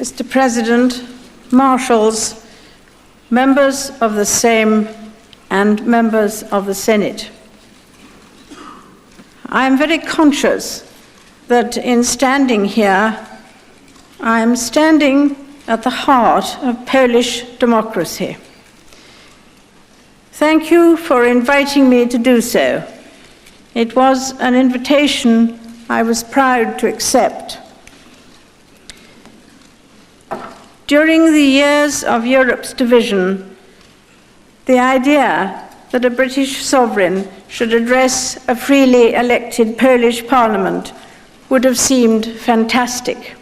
Mr. President, Marshals, members of the Sejm, and members of the Senate. I am very conscious that in standing here, I am standing at the heart of Polish democracy. Thank you for inviting me to do so. It was an invitation I was proud to accept. During the years of Europe's division, the idea that a British sovereign should address a freely elected Polish parliament would have seemed fantastic.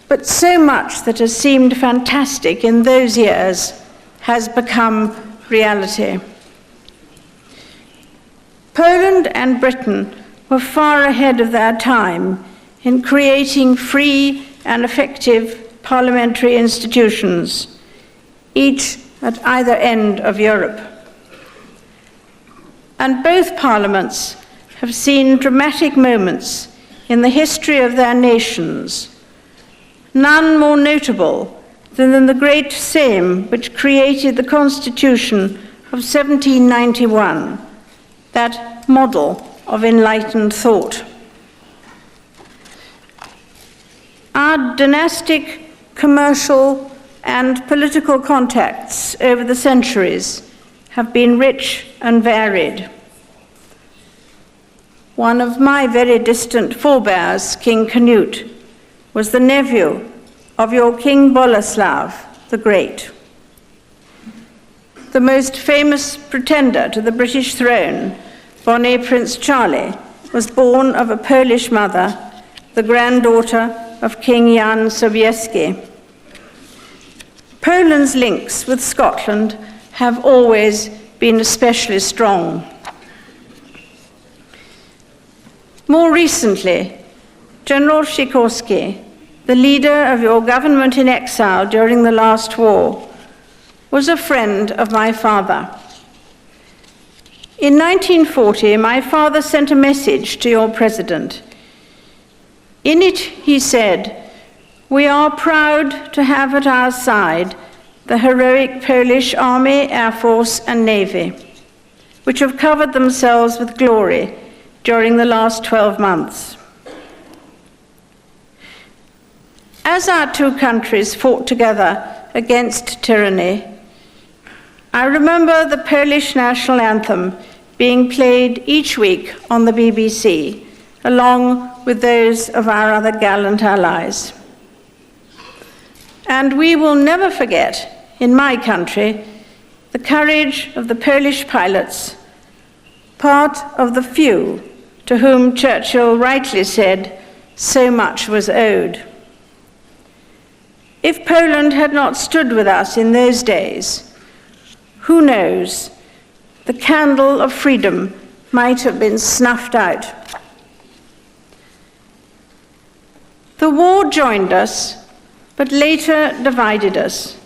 But so much that has seemed fantastic in those years has become reality. Poland and Britain were far ahead of their time in creating free and effective parliamentary institutions, each at either end of Europe. And both parliaments have seen dramatic moments in the history of their nations, none more notable than in the great Sejm which created the Constitution of 1791, that model of enlightened thought. Our dynastic, commercial, and political contacts over the centuries have been rich and varied. One of my very distant forebears, King Canute, was the nephew of your King Boleslav the Great. The most famous pretender to the British throne, Bonnie Prince Charlie, was born of a Polish mother, the granddaughter of King Jan Sobieski. Poland's links with Scotland have always been especially strong. More recently, General Sikorski, the leader of your government in exile during the last war, was a friend of my father. In 1940, my father sent a message to your president. In it, he said, "We are proud to have at our side the heroic Polish Army, Air Force, and Navy, which have covered themselves with glory during the last 12 months. As our two countries fought together against tyranny, I remember the Polish national anthem being played each week on the BBC, along with those of our other gallant allies. And we will never forget, in my country, the courage of the Polish pilots, part of the few to whom Churchill rightly said so much was owed. If Poland had not stood with us in those days, who knows, the candle of freedom might have been snuffed out. The war joined us, but later divided us.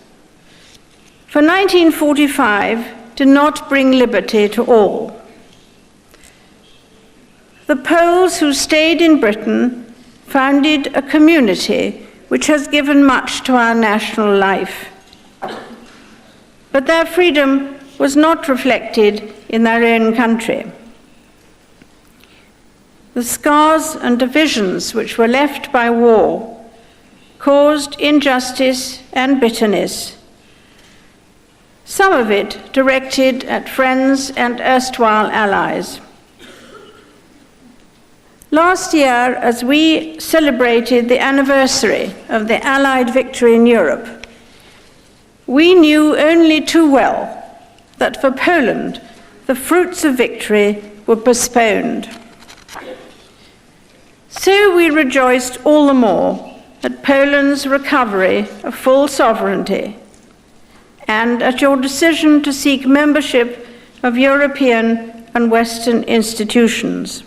For 1945 did not bring liberty to all. The Poles who stayed in Britain founded a community which has given much to our national life. But their freedom was not reflected in their own country. The scars and divisions which were left by war caused injustice and bitterness, some of it directed at friends and erstwhile allies. Last year, as we celebrated the anniversary of the Allied victory in Europe, we knew only too well that for Poland, the fruits of victory were postponed. So we rejoiced all the more at Poland's recovery of full sovereignty and at your decision to seek membership of European and Western institutions.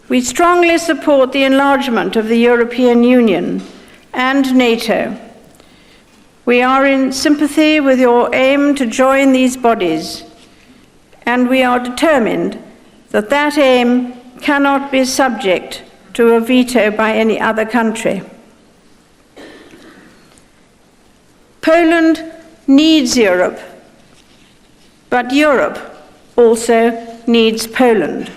We strongly support the enlargement of the European Union and NATO. We are in sympathy with your aim to join these bodies, and we are determined that that aim cannot be subject to a veto by any other country. Poland needs Europe, but Europe also needs Poland.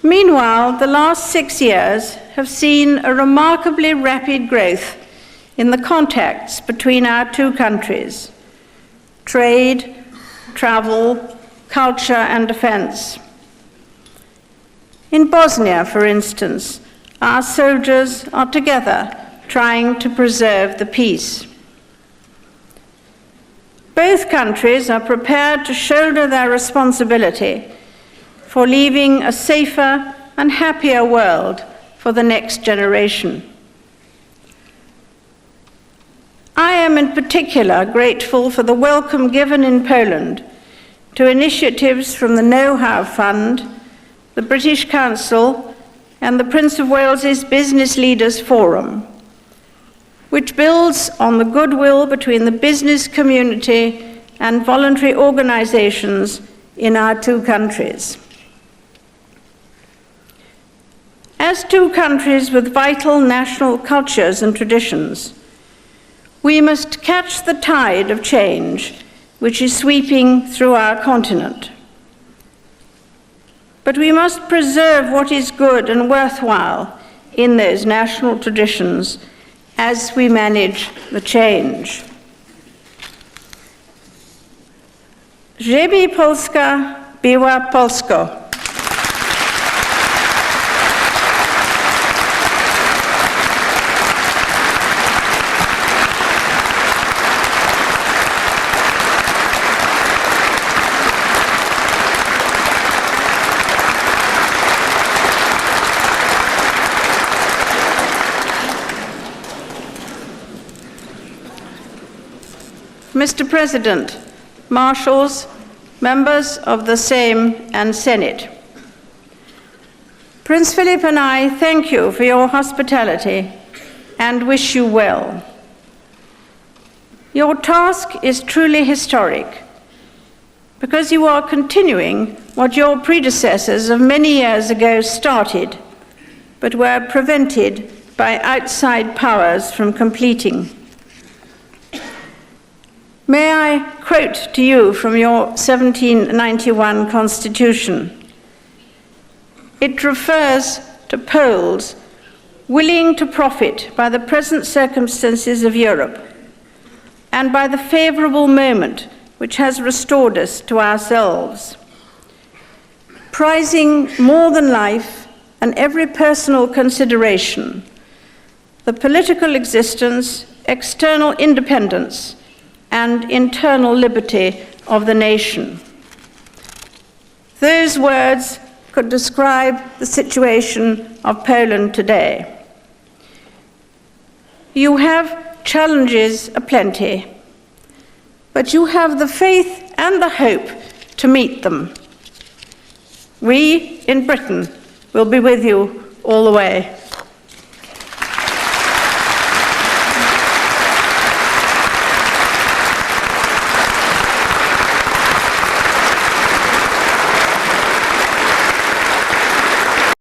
Meanwhile, the last 6 years have seen a remarkably rapid growth in the contacts between our two countries: trade, travel, culture, and defense. In Bosnia, for instance, our soldiers are together trying to preserve the peace. Both countries are prepared to shoulder their responsibility for leaving a safer and happier world for the next generation. I am in particular grateful for the welcome given in Poland to initiatives from the Know-How Fund, the British Council, and the Prince of Wales's Business Leaders Forum, which builds on the goodwill between the business community and voluntary organizations in our two countries. As two countries with vital national cultures and traditions, we must catch the tide of change which is sweeping through our continent. But we must preserve what is good and worthwhile in those national traditions as we manage the change. Żeby Polska była Polską. Mr. President, Marshals, members of the Sejm and Senate, Prince Philip and I thank you for your hospitality and wish you well. Your task is truly historic because you are continuing what your predecessors of many years ago started, but were prevented by outside powers from completing. May I quote to you from your 1791 Constitution? It refers to Poles willing to profit by the present circumstances of Europe and by the favorable moment which has restored us to ourselves, prizing more than life and every personal consideration, the political existence, external independence, and internal liberty of the nation. Those words could describe the situation of Poland today. You have challenges aplenty, but you have the faith and the hope to meet them. We in Britain will be with you all the way.